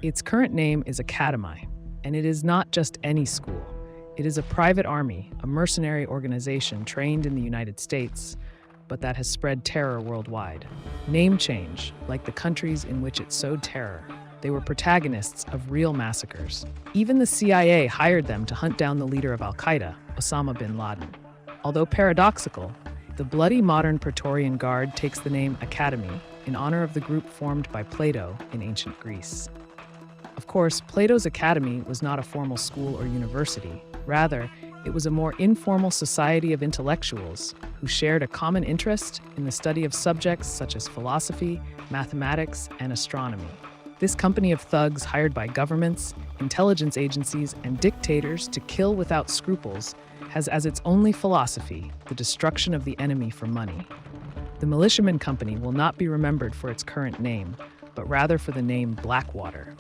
Its current name is Academy, and it is not just any school. It is a private army, a mercenary organization trained in the United States, but that has spread terror worldwide. Name change, like the countries in which it sowed terror. They were protagonists of real massacres. Even the CIA hired them to hunt down the leader of Al-Qaeda, Osama bin Laden. Although paradoxical, the bloody modern Praetorian Guard takes the name Academy in honor of the group formed by Plato in ancient Greece. Of course, Plato's Academy was not a formal school or university. Rather, it was a more informal society of intellectuals who shared a common interest in the study of subjects such as philosophy, mathematics, and astronomy. This company of thugs hired by governments, intelligence agencies, and dictators to kill without scruples has as its only philosophy the destruction of the enemy for money. The militiaman company will not be remembered for its current name, but rather for the name Blackwater,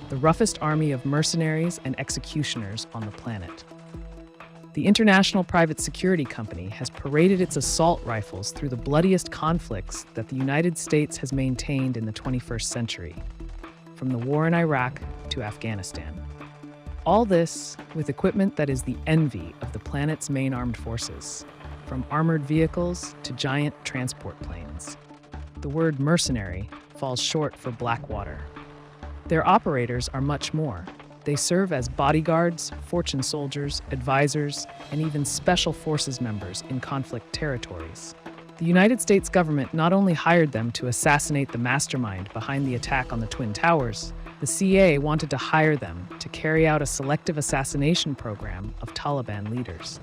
the roughest army of mercenaries and executioners on the planet. The International Private Security Company has paraded its assault rifles through the bloodiest conflicts that the United States has maintained in the 21st century, from the war in Iraq to Afghanistan. All this with equipment that is the envy of the planet's main armed forces, from armored vehicles to giant transport planes. The word mercenary falls short for Blackwater. Their operators are much more. They serve as bodyguards, fortune soldiers, advisors, and even special forces members in conflict territories. The United States government not only hired them to assassinate the mastermind behind the attack on the Twin Towers, the CIA wanted to hire them to carry out a selective assassination program of Taliban leaders.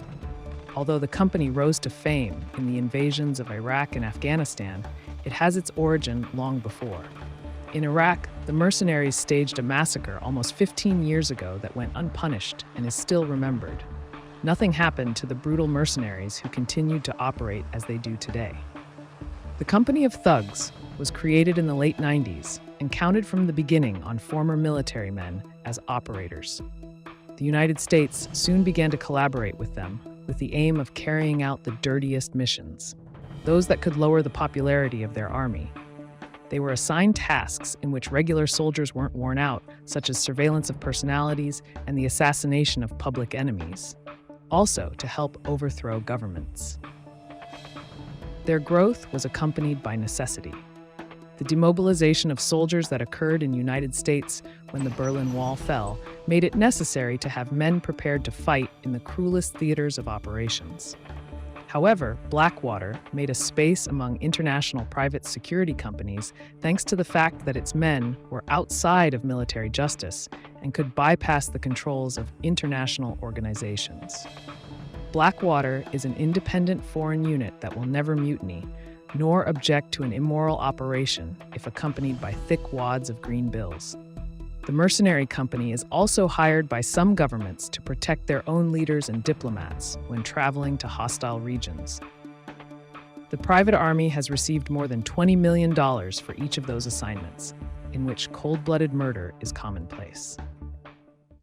Although the company rose to fame in the invasions of Iraq and Afghanistan, it has its origin long before. In Iraq, the mercenaries staged a massacre almost 15 years ago that went unpunished and is still remembered. Nothing happened to the brutal mercenaries who continued to operate as they do today. The Company of Thugs was created in the late 90s and counted from the beginning on former military men as operators. The United States soon began to collaborate with them with the aim of carrying out the dirtiest missions, those that could lower the popularity of their army. They were assigned tasks in which regular soldiers weren't worn out, such as surveillance of personalities and the assassination of public enemies, also to help overthrow governments. Their growth was accompanied by necessity. The demobilization of soldiers that occurred in the United States when the Berlin Wall fell made it necessary to have men prepared to fight in the cruelest theaters of operations. However, Blackwater made a space among international private security companies thanks to the fact that its men were outside of military justice and could bypass the controls of international organizations. Blackwater is an independent foreign unit that will never mutiny, nor object to an immoral operation if accompanied by thick wads of green bills. The mercenary company is also hired by some governments to protect their own leaders and diplomats when traveling to hostile regions. The private army has received more than $20 million for each of those assignments, in which cold-blooded murder is commonplace.